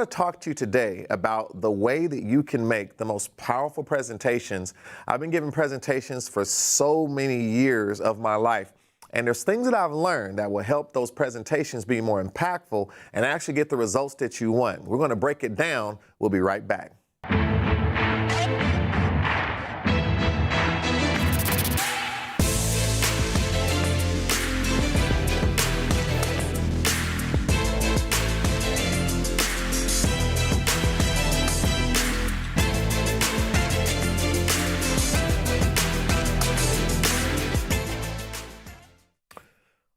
To talk to you today about the way that you can make the most powerful presentations. I've been giving presentations for so many years of my life, and there's things that I've learned that will help those presentations be more impactful and actually get the results that you want. We're going to break it down. We'll be right back.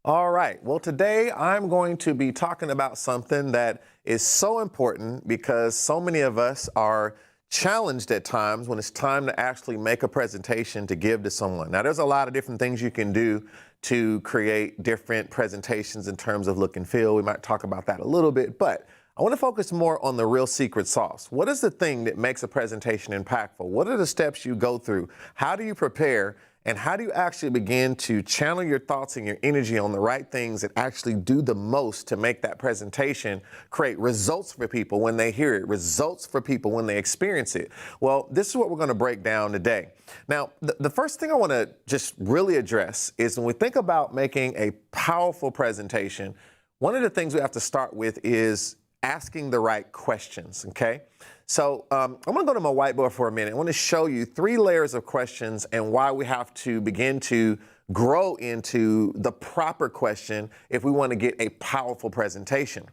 All right, well, today I'm going to be talking about something that is so important because so many of us are challenged at times when it's time to actually make a presentation to give to someone. Now, there's a lot of different things you can do to create different presentations in terms of look and feel. We might talk about that a little bit, but I want to focus more on the real secret sauce. What is the thing that makes a presentation impactful? What are the steps you go through? How do you prepare? And how do you actually begin to channel your thoughts and your energy on the right things that actually do the most to make that presentation create results for people when they hear it, results for people when they experience it? Well, this is what we're going to break down today. Now, the first thing I want to just really address is when we think about making a powerful presentation, one of the things we have to start with is asking the right questions, okay? So I'm going to go to my whiteboard for a minute. I want to show you 3 layers of questions and why we have to begin to grow into the proper question if we want to get a powerful presentation.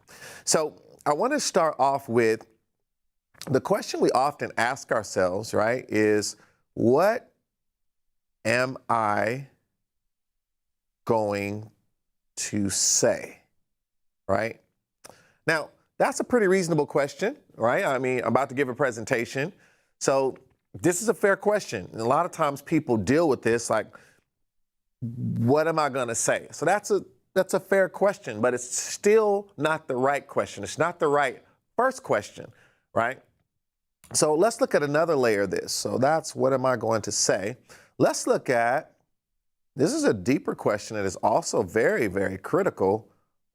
So I want to start off with the question we often ask ourselves, right, is what am I going to say, right? Now, that's a pretty reasonable question, right? I mean, I'm about to give a presentation. So this is a fair question. And a lot of times people deal with this like, what am I going to say? So that's a fair question, but it's still not the right question. It's not the right first question, right? So let's look at another layer of this. So that's what am I going to say? Let's look at, this is a deeper question that is also very, very critical.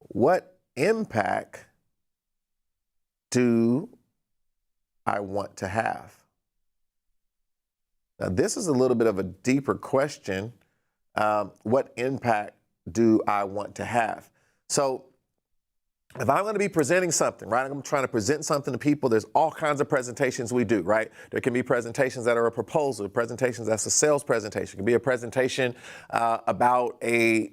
What impact do I want to have? Now, this is a little bit of a deeper question. What impact do I want to have? So if I'm going to be presenting something, right, I'm trying to present something to people, there's all kinds of presentations we do, right? There can be presentations that are a proposal, presentations that's a sales presentation. It can be a presentation about a,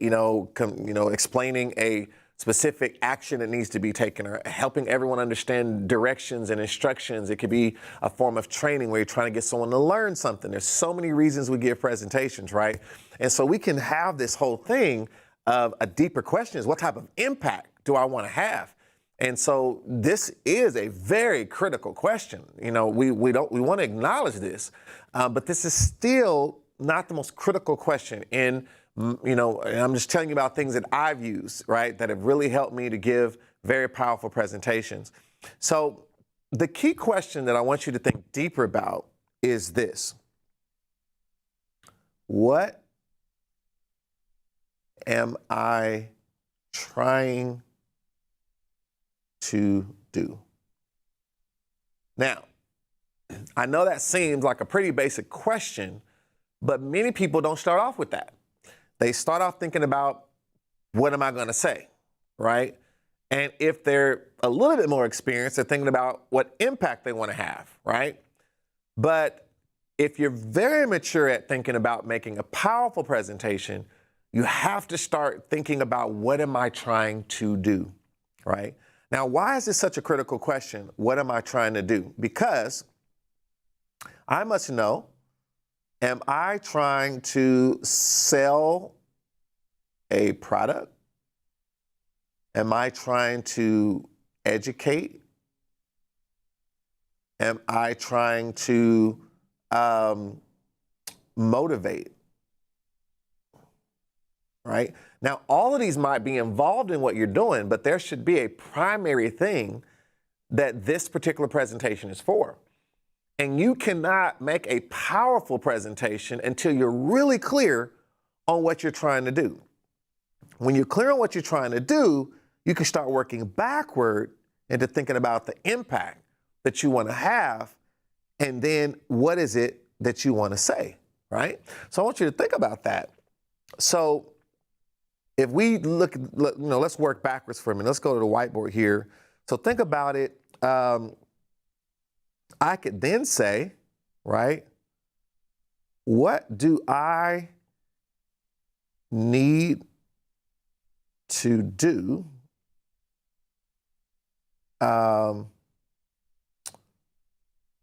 explaining a specific action that needs to be taken or helping everyone understand directions and instructions. It could be a form of training where you're trying to get someone to learn something. There's so many reasons we give presentations, right? And so we can have this whole thing of a deeper question is what type of impact do I want to have? And so this is a very critical question. We want to acknowledge this, but this is still not the most critical question and I'm just telling you about things that I've used, right, that have really helped me to give very powerful presentations. So the key question that I want you to think deeper about is this. What am I trying to do? Now, I know that seems like a pretty basic question, but many people don't start off with that. They start off thinking about, what am I going to say, right? And if they're a little bit more experienced, they're thinking about what impact they want to have, right? But if you're very mature at thinking about making a powerful presentation, you have to start thinking about what am I trying to do, right? Now, why is this such a critical question? What am I trying to do? Because I must know, am I trying to sell a product? Am I trying to educate? Am I trying to motivate? Right? Now, all of these might be involved in what you're doing, but there should be a primary thing that this particular presentation is for. And you cannot make a powerful presentation until you're really clear on what you're trying to do. When you're clear on what you're trying to do, you can start working backward into thinking about the impact that you want to have, and then what is it that you want to say, right? So I want you to think about that. So if we look, let's work backwards for a minute. Let's go to the whiteboard here. So think about it. I could then say, right, what do I need to do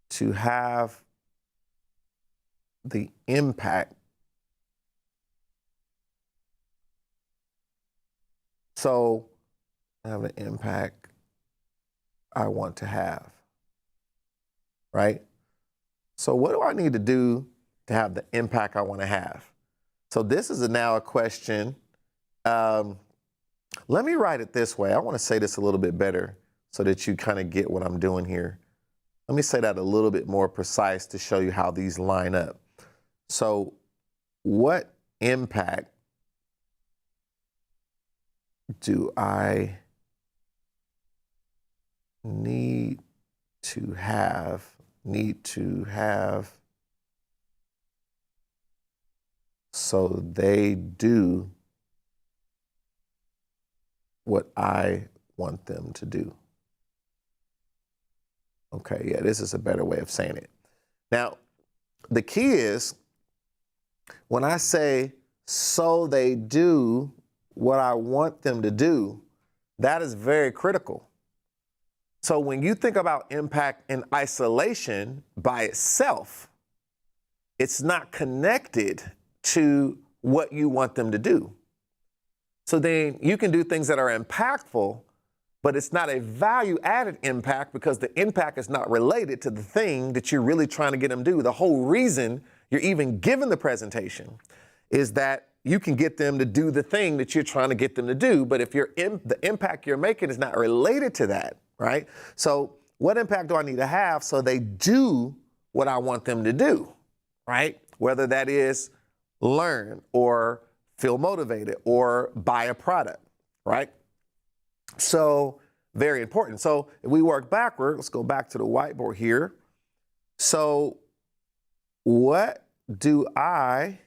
to have the impact? So have the impact I want to have, right? So what do I need to do to have the impact I want to have? So this is now a question. Let me write it this way. I want to say this a little bit better so that you kind of get what I'm doing here. Let me say that a little bit more precise to show you how these line up. So what impact do I need to have so they do what I want them to do? Okay, yeah, this is a better way of saying it. Now, the key is when I say, so they do what I want them to do, that is very critical. So when you think about impact in isolation by itself, it's not connected to what you want them to do. So then you can do things that are impactful, but it's not a value-added impact because the impact is not related to the thing that you're really trying to get them to do. The whole reason you're even given the presentation is that you can get them to do the thing that you're trying to get them to do, but if the impact you're making is not related to that, right? So what impact do I need to have so they do what I want them to do, right? Whether that is learn or feel motivated or buy a product, right? So very important. So if we work backward, let's go back to the whiteboard here. So what do I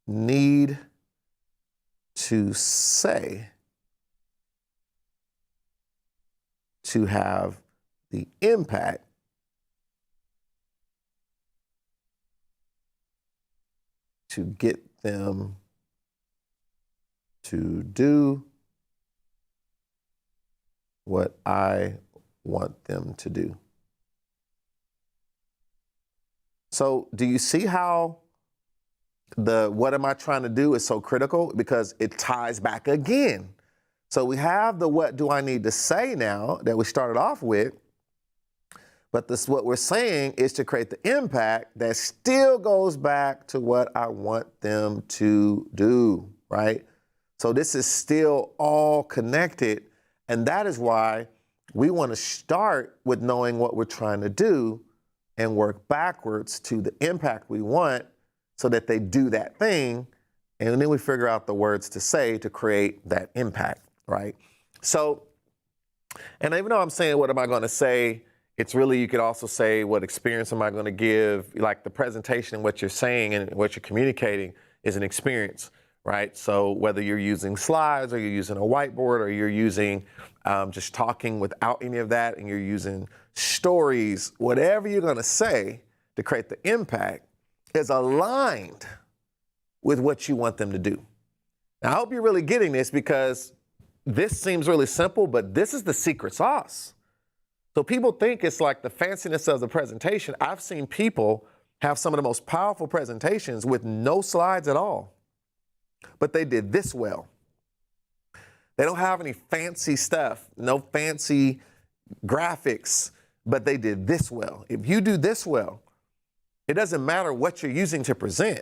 need to say to have the impact to get them to do what I want them to do? So do you see how the what am I trying to do is so critical? Because it ties back again. So we have the what do I need to say now that we started off with, but this what we're saying is to create the impact that still goes back to what I want them to do, right? So this is still all connected, and that is why we want to start with knowing what we're trying to do and work backwards to the impact we want so that they do that thing, and then we figure out the words to say to create that impact, right? So, and even though I'm saying what am I going to say, it's really, you could also say what experience am I going to give, like the presentation and what you're saying and what you're communicating is an experience, right? So whether you're using slides or you're using a whiteboard or you're using just talking without any of that and you're using stories, whatever you're going to say to create the impact is aligned with what you want them to do. Now, I hope you're really getting this because this seems really simple, but this is the secret sauce. So people think it's like the fanciness of the presentation. I've seen people have some of the most powerful presentations with no slides at all, but they did this well. They don't have any fancy stuff, no fancy graphics, but they did this well. If you do this well, it doesn't matter what you're using to present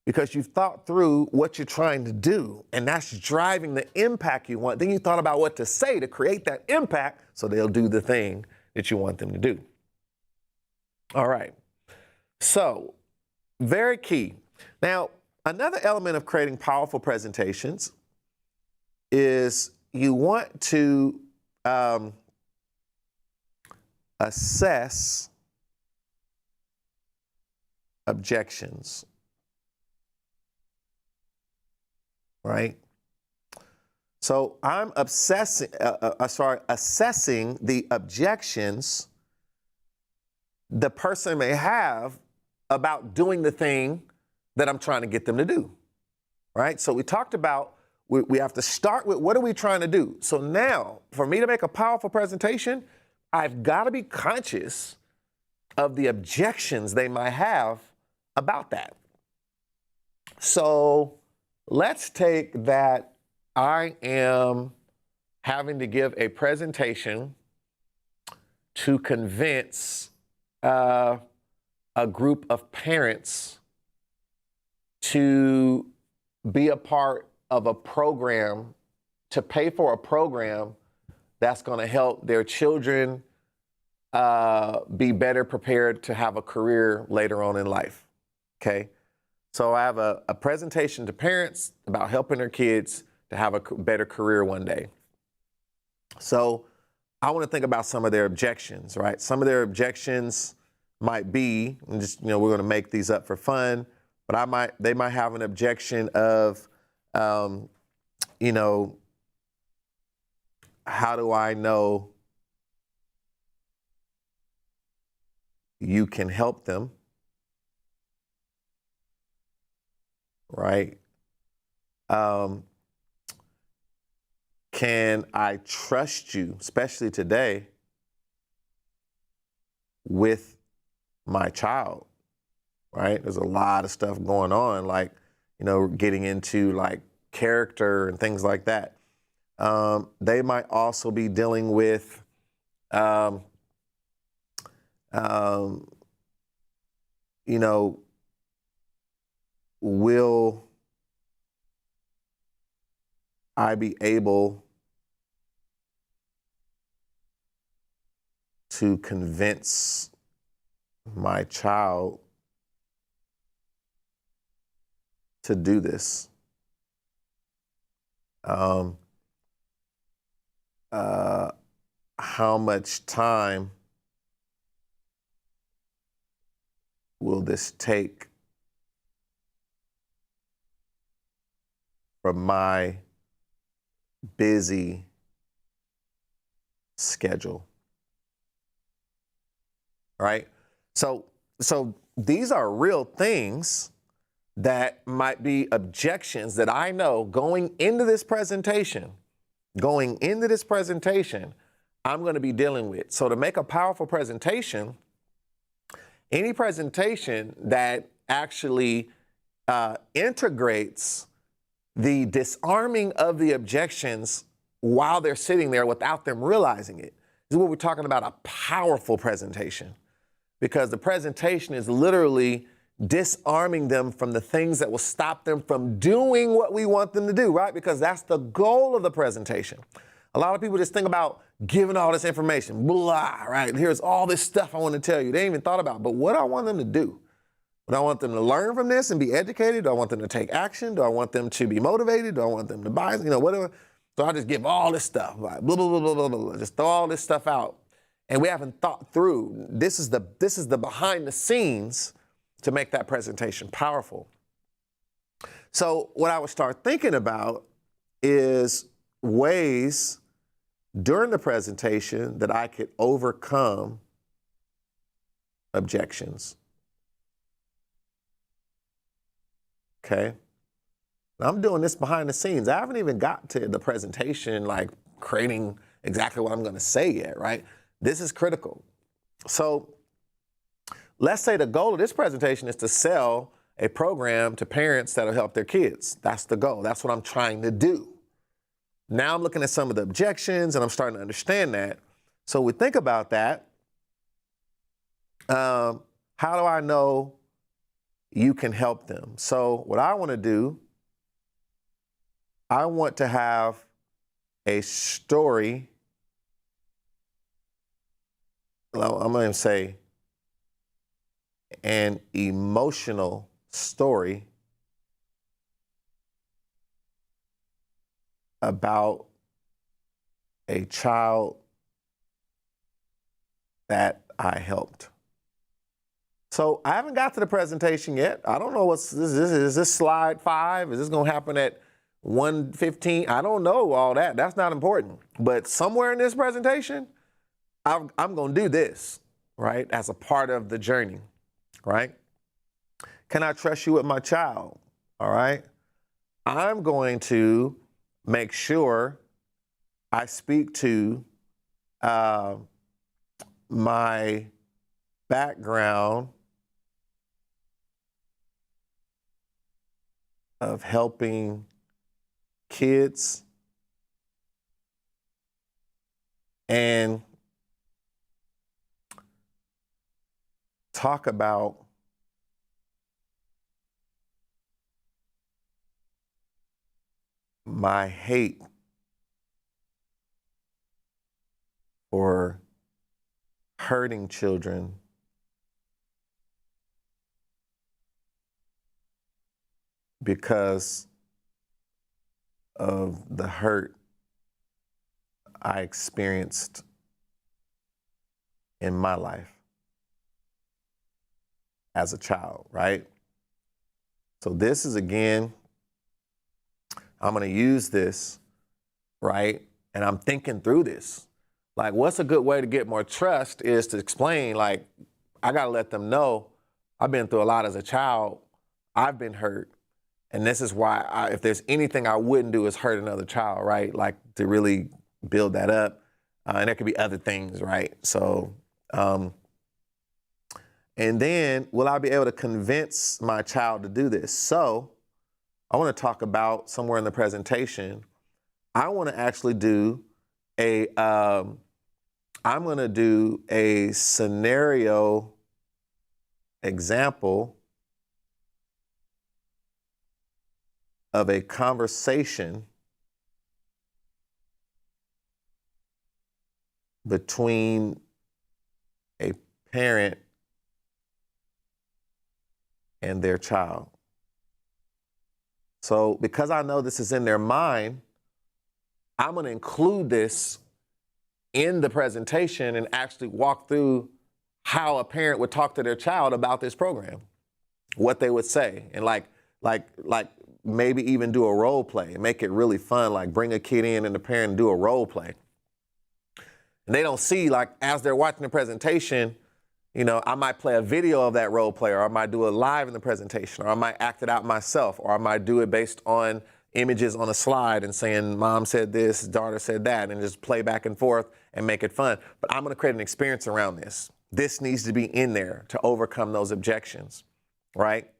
because you've thought through what you're trying to do, and that's driving the impact you want. Then you thought about what to say to create that impact so they'll do the thing that you want them to do. All right. So, very key. Now, another element of creating powerful presentations is you want to assess objections, right? So I'm assessing the objections the person may have about doing the thing that I'm trying to get them to do, right? So we talked about we have to start with what are we trying to do? So now, for me to make a powerful presentation, I've got to be conscious of the objections they might have about that. So let's take that I am having to give a presentation to convince a group of parents to be a part of a program, to pay for a program that's going to help their children be better prepared to have a career later on in life, okay? So I have a presentation to parents about helping their kids to have a better career one day. So I want to think about some of their objections, right? Some of their objections might be, and just, we're going to make these up for fun, but they might have an objection of, how do I know you can help them, right? Can I trust you, especially today, with my child, right? There's a lot of stuff going on, like, getting into like character and things like that. They might also be dealing with will I be able to convince my child to do this? How much time will this take from my busy schedule? Right? So these are real things that might be objections that I know going into this presentation, I'm going to be dealing with. So to make a powerful presentation, any presentation that actually integrates the disarming of the objections while they're sitting there without them realizing it, this is what we're talking about, a powerful presentation. Because the presentation is literally disarming them from the things that will stop them from doing what we want them to do, right? Because that's the goal of the presentation. A lot of people just think about giving all this information, blah, right? Here's all this stuff I want to tell you. They ain't even thought about, but what do I want them to do? Do I want them to learn from this and be educated? Do I want them to take action? Do I want them to be motivated? Do I want them to buy, whatever? So I just give all this stuff, like blah, blah, blah, blah, blah, blah, just throw all this stuff out. And we haven't thought through, this is the behind the scenes to make that presentation powerful. So what I would start thinking about is ways during the presentation that I could overcome objections. Okay? Now I'm doing this behind the scenes. I haven't even got to the presentation, like creating exactly what I'm going to say yet, right? This is critical. So let's say the goal of this presentation is to sell a program to parents that'll help their kids. That's the goal. That's what I'm trying to do. Now I'm looking at some of the objections and I'm starting to understand that. So we think about that. How do I know you can help them? So what I want to do, I want to have a story. I'm going to say an emotional story about a child that I helped. So I haven't got to the presentation yet. I don't know what's this is. Is this slide 5? Is this going to happen at 1:15? I don't know all that. That's not important. But somewhere in this presentation, I'm going to do this, right, as a part of the journey, right? Can I trust you with my child? All right. I'm going to make sure I speak to my background of helping kids and talk about my hate for hurting children because of the hurt I experienced in my life as a child, right? So this is, again, I'm going to use this, right? And I'm thinking through this. Like, what's a good way to get more trust is to explain, like, I got to let them know I've been through a lot as a child. I've been hurt. And this is why if there's anything I wouldn't do is hurt another child, right? Like, to really build that up. And there could be other things, right? So, and then will I be able to convince my child to do this? So I want to talk about somewhere in the presentation, I want to actually do I'm going to do a scenario example of a conversation between a parent and their child. So because I know this is in their mind, I'm going to include this in the presentation and actually walk through how a parent would talk to their child about this program, what they would say, and like maybe even do a role play and make it really fun, like bring a kid in and the parent do a role play. And they don't see, like, as they're watching the presentation, you know, I might play a video of that role play, or I might do it live in the presentation, or I might act it out myself, or I might do it based on images on a slide and saying, mom said this, daughter said that, and just play back and forth and make it fun. But I'm going to create an experience around this. This needs to be in there to overcome those objections, right?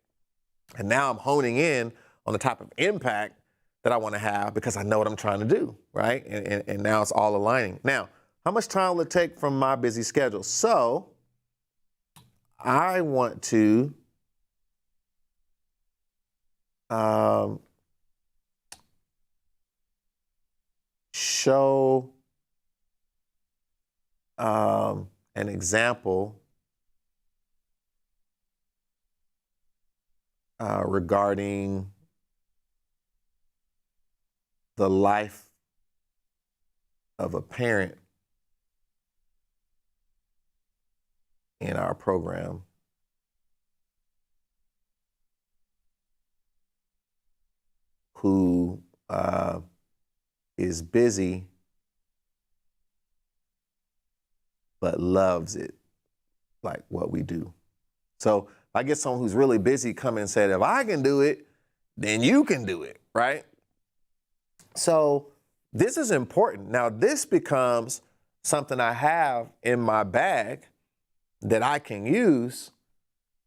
And now I'm honing in on the type of impact that I want to have because I know what I'm trying to do, right? And now it's all aligning. Now, how much time will it take from my busy schedule? So I want to show an example regarding the life of a parent in our program who is busy but loves it, like what we do. So if I get someone who's really busy come and say, if I can do it, then you can do it, right? So this is important. Now this becomes something I have in my bag that I can use.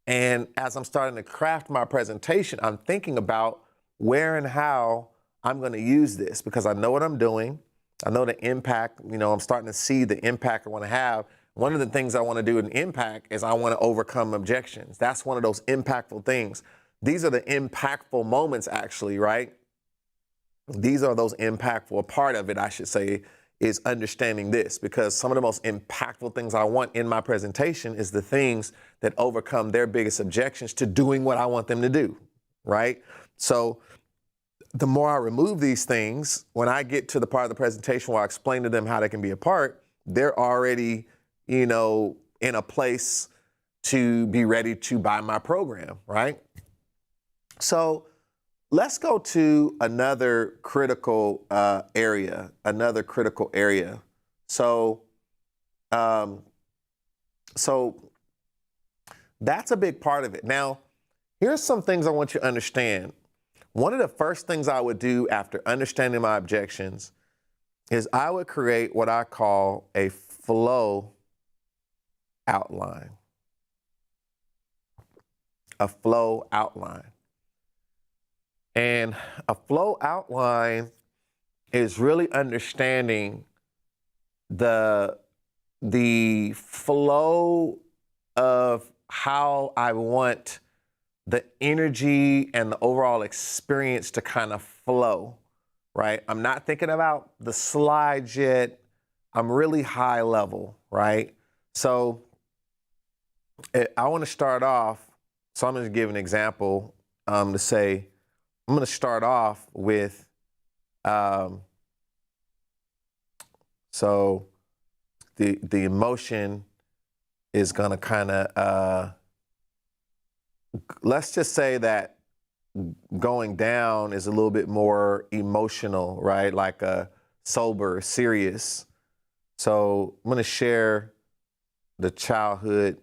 And as I'm starting to craft my presentation, I'm thinking about where and how I'm going to use this because I know what I'm doing. I know the impact, you know, I'm starting to see the impact I want to have. One of the things I want to do in impact is I want to overcome objections. That's one of those impactful things. These are the impactful moments, actually, right? These are those impactful. A part of it, I should say, is understanding this, because some of the most impactful things I want in my presentation is the things that overcome their biggest objections to doing what I want them to do, right? So the more I remove these things, when I get to the part of the presentation where I explain to them how they can be a part, they're already, in a place to be ready to buy my program, right? So let's go to another critical area. So, so that's a big part of it. Now, here's some things I want you to understand. One of the first things I would do after understanding my objections is I would create what I call a flow outline. A flow outline. And a flow outline is really understanding the flow of how I want the energy and the overall experience to kind of flow, right? I'm not thinking about the slides yet. I'm really high level, right? So I want to start off. So I'm going to give an example to say, I'm going to start off with, so the emotion is going to kind of, let's just say that going down is a little bit more emotional, right? Like a sober, serious. So I'm going to share the childhood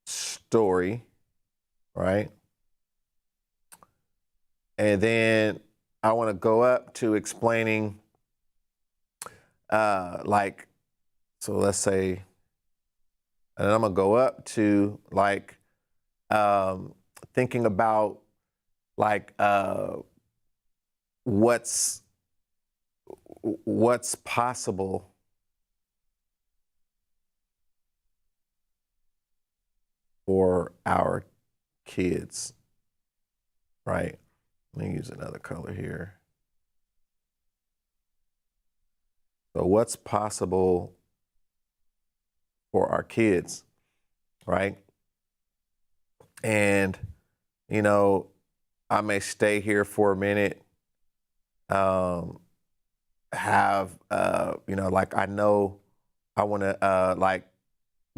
story, right? And then I want to go up to explaining, so let's say, and then I'm going to go up to thinking about what's possible for our kids, right? Let me use another color here. So what's possible for our kids, right? And, I may stay here for a minute, I know I want to,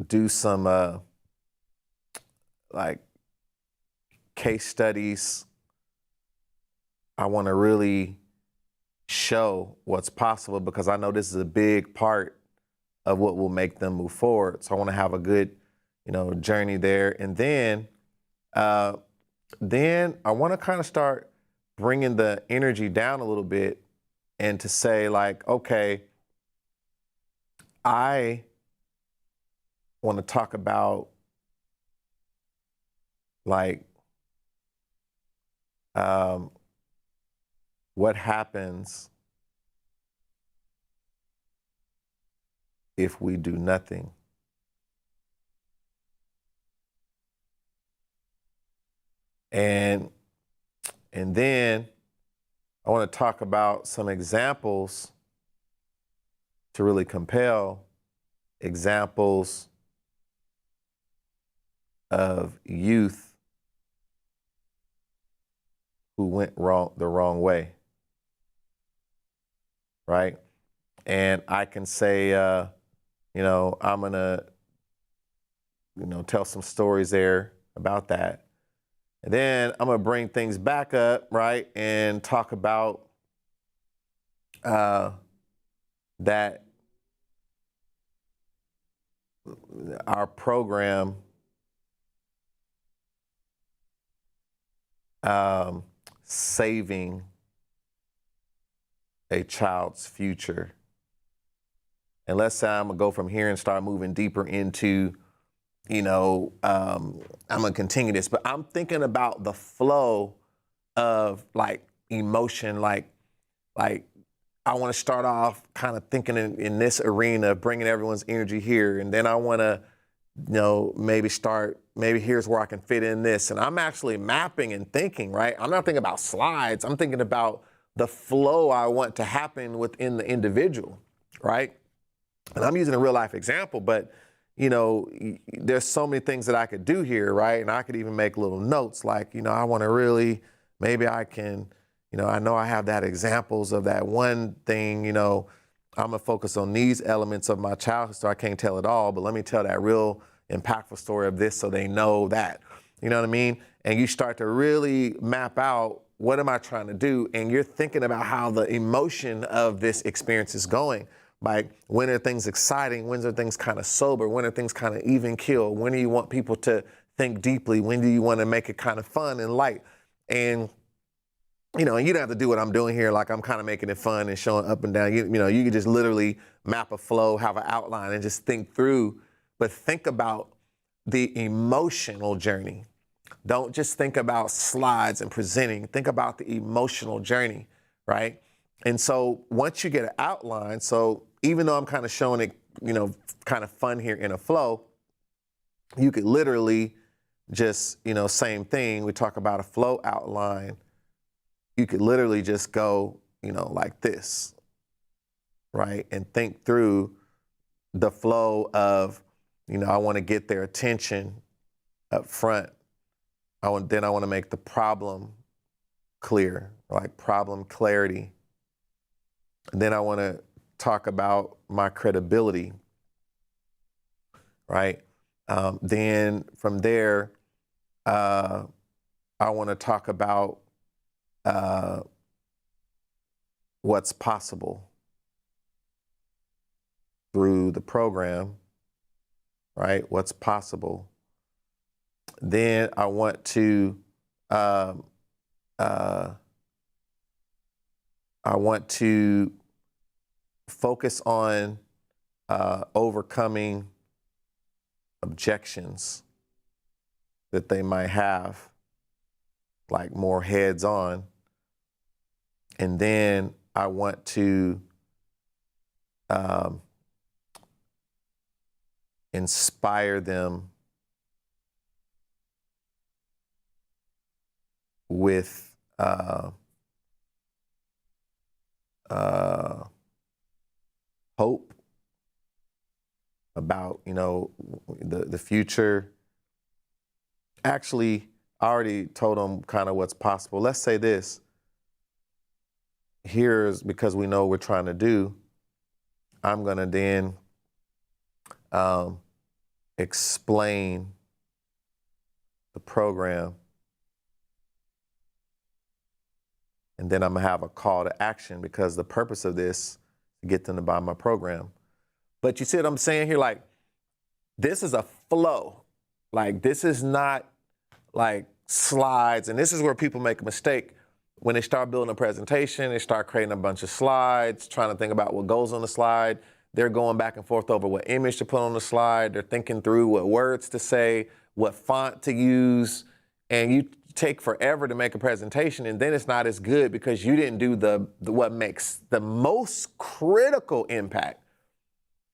do some, case studies. I want to really show what's possible because I know this is a big part of what will make them move forward. So I want to have a good, journey there. And then I want to kind of start bringing the energy down a little bit and to say okay, I want to talk about what happens if we do nothing. And then I want to talk about some examples to really compel examples of youth who went the wrong way, right? And I can say, I'm going to, tell some stories there about that. And then I'm going to bring things back up, right, and talk about that our program saving a child's future. And let's say I'm going to go from here and start moving deeper into, I'm going to continue this, but I'm thinking about the flow of emotion, I want to start off kind of thinking in this arena, bringing everyone's energy here. And then I want to, maybe here's where I can fit in this. And I'm actually mapping and thinking, right? I'm not thinking about slides. I'm thinking about the flow I want to happen within the individual, right? And I'm using a real life example, but there's so many things that I could do here, right? And I could even make little notes I want to really, maybe I can, I know I have that examples of that one thing, I'm gonna focus on these elements of my childhood so I can't tell it all, but let me tell that real impactful story of this so they know that, you know what I mean? And you start to really map out, what am I trying to do? And you're thinking about how the emotion of this experience is going. Like, when are things exciting? When are things kind of sober? When are things kind of even keel? When do you want people to think deeply? When do you want to make it kind of fun and light? And and you don't have to do what I'm doing here. Like, I'm kind of making it fun and showing up and down. You can just literally map a flow, have an outline, and just think through. But think about the emotional journey. Don't just think about slides and presenting. Think about the emotional journey, right? And so once you get an outline, so even though I'm kind of showing it, kind of fun here in a flow, you could literally just, same thing. We talk about a flow outline. You could literally just go, like this, right? And think through the flow of, I want to get their attention up front. Then I want to make the problem clear, like problem clarity. And then I want to talk about my credibility, right? Then from there, I want to talk about what's possible through the program, right? What's possible. Then I want to focus on overcoming objections that they might have, like more heads on. And then I want to inspire them with hope about, the future. Actually, I already told them kind of what's possible. Let's say this. Here's, because we know what we're trying to do, I'm going to then explain the program. And then I'm going to have a call to action, because the purpose of this is to get them to buy my program. But you see what I'm saying here? Like, this is a flow. Like, this is not like slides. And this is where people make a mistake. When they start building a presentation, they start creating a bunch of slides, trying to think about what goes on the slide. They're going back and forth over what image to put on the slide. They're thinking through what words to say, what font to use. And you take forever to make a presentation, and then it's not as good because you didn't do the what makes the most critical impact,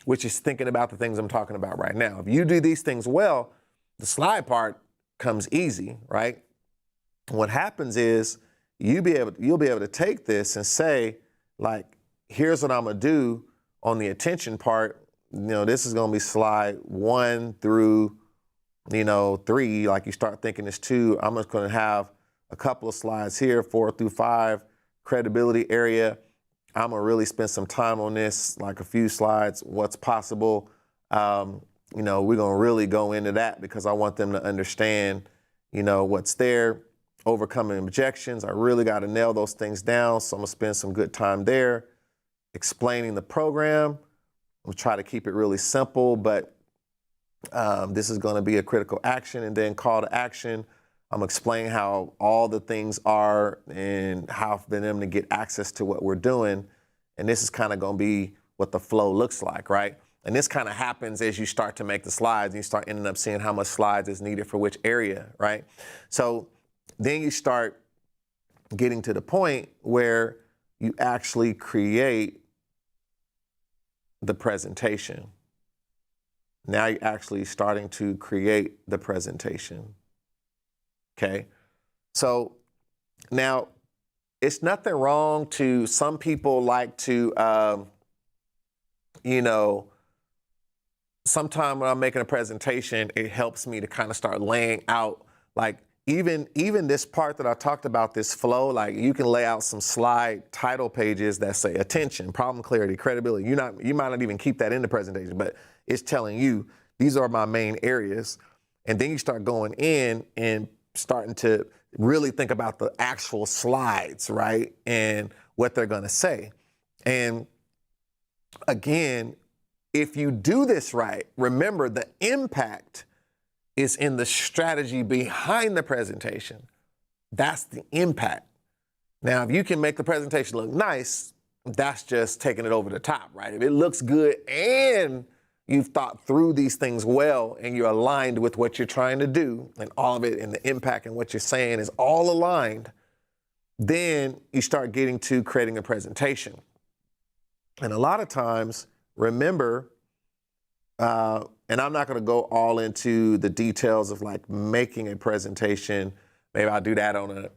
which is thinking about the things I'm talking about right now. If you do these things well, the slide part comes easy, right? What happens is you'll be able to take this and say, like, here's what I'm gonna do on the attention part. This is gonna be slide 1 through 3. Like, you start thinking it's 2. I'm just gonna have a couple of slides here, 4 through 5, credibility area. I'm gonna really spend some time on this, like a few slides, what's possible. We're gonna really go into that because I want them to understand, what's there, overcoming objections. I really gotta nail those things down. So I'm gonna spend some good time there, explaining the program. We'll try to keep it really simple, but this is gonna be a critical action, and then call to action. I'm explaining how all the things are and how for them to get access to what we're doing. And this is kind of gonna be what the flow looks like, right? And this kind of happens as you start to make the slides and you start ending up seeing how much slides is needed for which area, right? So then you start getting to the point where you actually create the presentation. Now you're actually starting to create the presentation. Okay. So now it's nothing wrong to, some people like to, sometime when I'm making a presentation, it helps me to kind of start laying out, like, even this part that I talked about, this flow, like you can lay out some slide title pages that say attention, problem clarity, credibility. You might not even keep that in the presentation, but it's telling you these are my main areas. And then you start going in and starting to really think about the actual slides, right? And what they're going to say. And again, if you do this right, remember the impact is in the strategy behind the presentation. That's the impact. Now, if you can make the presentation look nice, that's just taking it over the top, right? If it looks good and you've thought through these things well and you're aligned with what you're trying to do and all of it and the impact and what you're saying is all aligned, then you start getting to creating a presentation. And a lot of times, remember, and I'm not going to go all into the details of like making a presentation. Maybe I'll do that on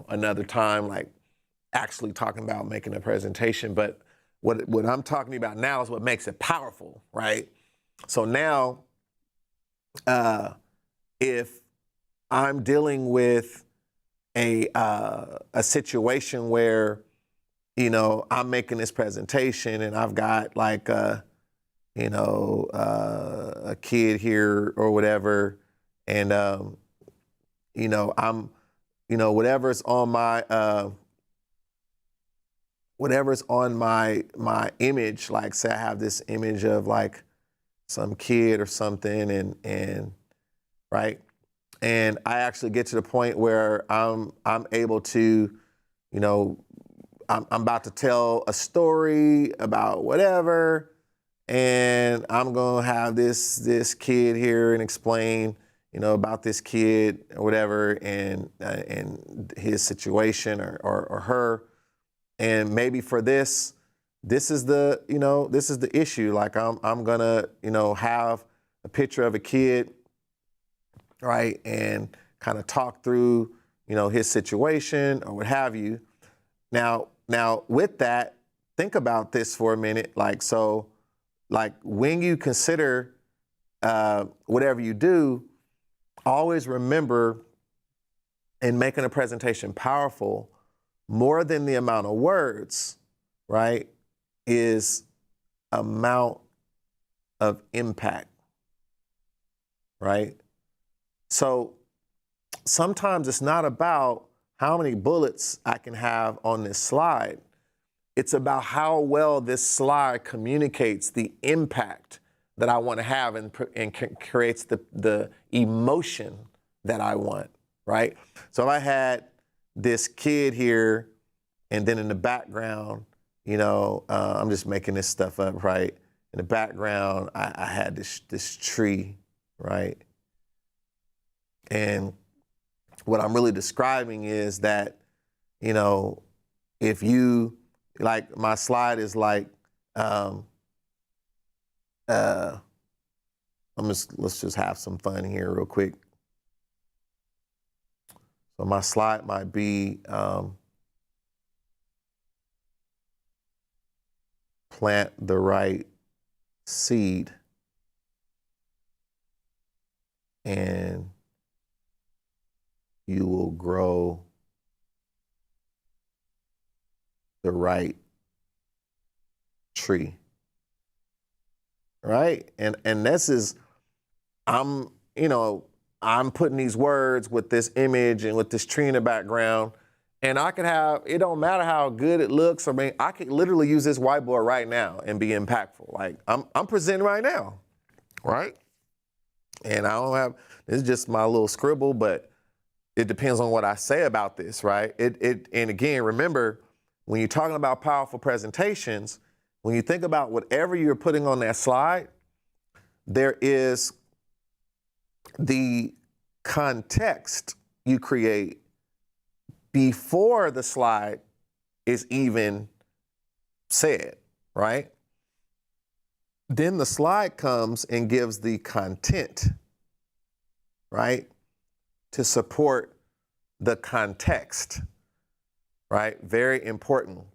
another time, like actually talking about making a presentation. But what I'm talking about now is what makes it powerful, right? So now, if I'm dealing with a situation where, I'm making this presentation and I've got like a kid here or whatever, and I'm, whatever's on my image, like say I have this image of like some kid or something, and right, and I actually get to the point where I'm able to, I'm about to tell a story about whatever. And I'm gonna have this kid here and explain, about this kid or whatever, and his situation or her, and maybe for this is the issue. Like I'm gonna have a picture of a kid, right, and kind of talk through his situation or what have you. Now with that, think about this for a minute, like when you consider whatever you do, always remember in making a presentation powerful, more than the amount of words, right, is amount of impact, right? So sometimes it's not about how many bullets I can have on this slide. It's about how well this slide communicates the impact that I want to have and creates the emotion that I want, right? So if I had this kid here and then in the background, I'm just making this stuff up, right? In the background, I had this tree, right? And what I'm really describing is that, if you, like my slide is like, let's just have some fun here real quick. So my slide might be plant the right seed and you will grow the right tree, right? And this is, I'm putting these words with this image and with this tree in the background, and I could have, it don't matter how good it looks. I mean, I could literally use this whiteboard right now and be impactful. Like I'm presenting right now, right? And I don't have, this is just my little scribble, but it depends on what I say about this, right? And again, remember, when you're talking about powerful presentations, when you think about whatever you're putting on that slide, there is the context you create before the slide is even said, right? Then the slide comes and gives the content, right, to support the context, right? Very important.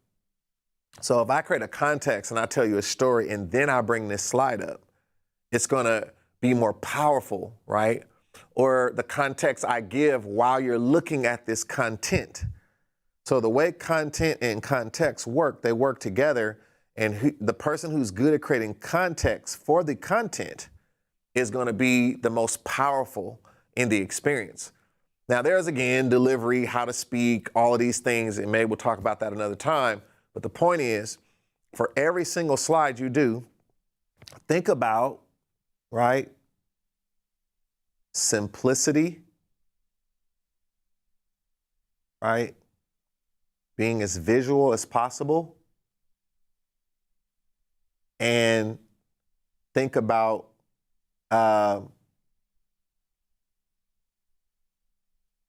So if I create a context and I tell you a story and then I bring this slide up, it's gonna be more powerful, right? or the context I give while you're looking at this content. So the way content and context work, they work together, and the person who's good at creating context for the content is going to be the most powerful in the experience. Now, there's, again, delivery, how to speak, all of these things, and maybe we'll talk about that another time. But the point is, for every single slide you do, think about, right, simplicity, right, being as visual as possible, and think about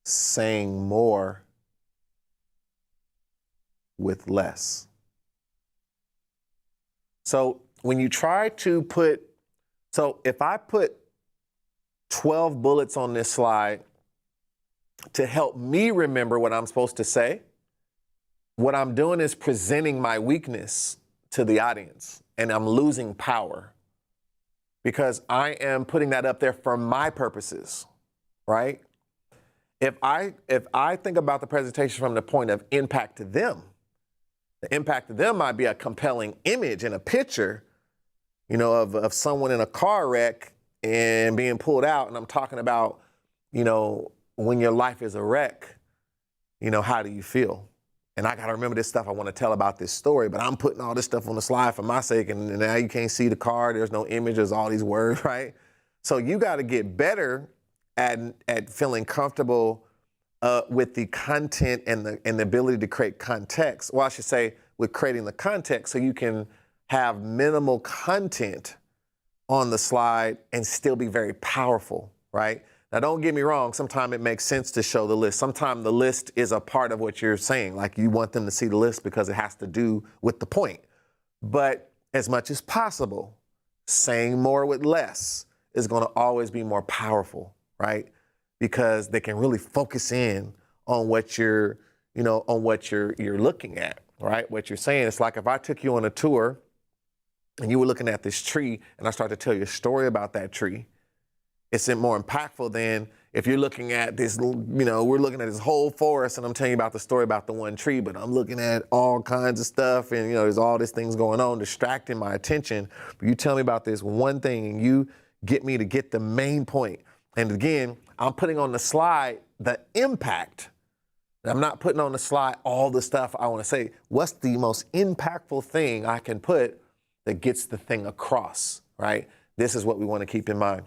saying more with less. So when you try to if I put 12 bullets on this slide to help me remember what I'm supposed to say, what I'm doing is presenting my weakness to the audience, and I'm losing power because I am putting that up there for my purposes, right? If I think about the presentation from the point of impact to them, the impact to them might be a compelling image and a picture, of someone in a car wreck and being pulled out. And I'm talking about, when your life is a wreck, how do you feel? And I got to remember this stuff I want to tell about this story, but I'm putting all this stuff on the slide for my sake. And now you can't see the car. There's no image. There's all these words, right? So you got to get better at feeling comfortable with the content and the ability to create context. Well, I should say with creating the context so you can have minimal content on the slide and still be very powerful, right? Now, don't get me wrong. Sometimes it makes sense to show the list. Sometimes the list is a part of what you're saying. Like you want them to see the list because it has to do with the point. But as much as possible, saying more with less is going to always be more powerful, right? Because they can really focus in on what you're looking at, right? What you're saying. It's like if I took you on a tour and you were looking at this tree and I start to tell you a story about that tree, it's more impactful than if you're looking at this, we're looking at this whole forest and I'm telling you about the story about the one tree, but I'm looking at all kinds of stuff and, there's all these things going on, distracting my attention. But you tell me about this one thing and you get me to get the main point. And again, I'm putting on the slide the impact. I'm not putting on the slide all the stuff I want to say. What's the most impactful thing I can put that gets the thing across, right? This is what we want to keep in mind.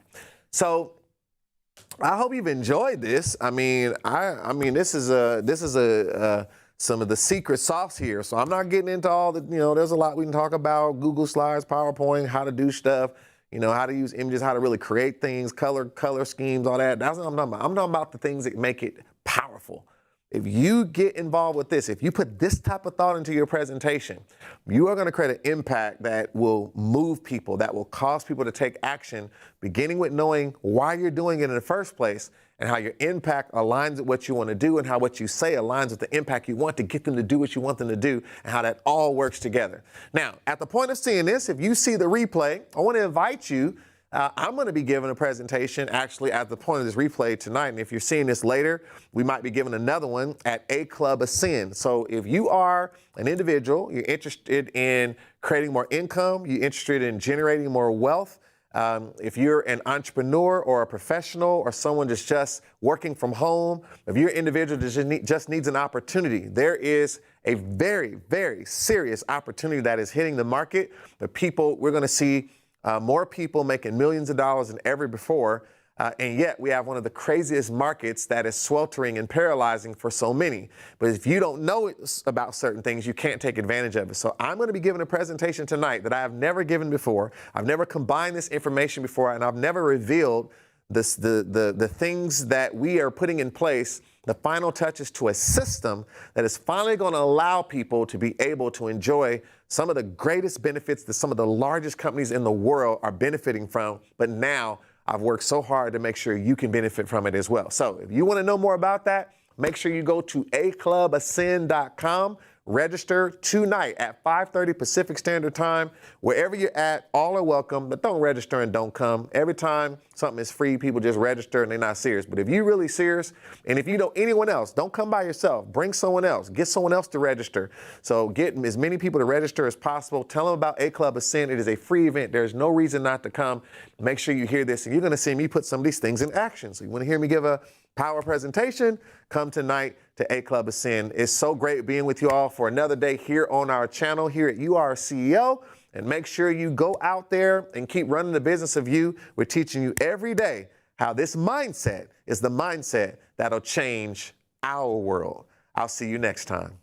So I hope you've enjoyed this. I mean, this is some of the secret sauce here. So I'm not getting into all the, there's a lot we can talk about: Google Slides, PowerPoint, how to do stuff, how to use images, how to really create things, color schemes, all that. That's what I'm talking about. I'm talking about the things that make it powerful. If you get involved with this, if you put this type of thought into your presentation, you are going to create an impact that will move people, that will cause people to take action, beginning with knowing why you're doing it in the first place and how your impact aligns with what you want to do and how what you say aligns with the impact you want to get them to do what you want them to do and how that all works together. Now, at the point of seeing this, if you see the replay, I want to invite you. I'm going to be giving a presentation actually at the point of this replay tonight. And if you're seeing this later, we might be giving another one at A Club Ascend. So if you are an individual, you're interested in creating more income, you're interested in generating more wealth, if you're an entrepreneur or a professional or someone that's just working from home, if you're an individual that just needs an opportunity, there is a very, very serious opportunity that is hitting the market. We're going to see more people making millions of dollars than ever before. And yet we have one of the craziest markets that is sweltering and paralyzing for so many. But if you don't know about certain things, you can't take advantage of it. So I'm going to be giving a presentation tonight that I have never given before. I've never combined this information before, and I've never revealed the things that we are putting in place, the final touches to a system that is finally going to allow people to be able to enjoy some of the greatest benefits that some of the largest companies in the world are benefiting from. But now I've worked so hard to make sure you can benefit from it as well. So if you want to know more about that, make sure you go to aclubascend.com. register tonight at 5:30 Pacific Standard Time. Wherever you're at, all are welcome, but don't register and don't come. Every time something is free, people just register and they're not serious. But if you're really serious, and if you know anyone else, don't come by yourself. Bring someone else. Get someone else to register. So get as many people to register as possible. Tell them about A Club Ascend. It is a free event. There's no reason not to come. Make sure you hear this, and you're going to see me put some of these things in action. So you want to hear me give a power presentation? Come tonight to A Club Ascend. It's so great being with you all for another day here on our channel here at You Are a CEO. And make sure you go out there and keep running the business of you. We're teaching you every day how this mindset is the mindset that'll change our world. I'll see you next time.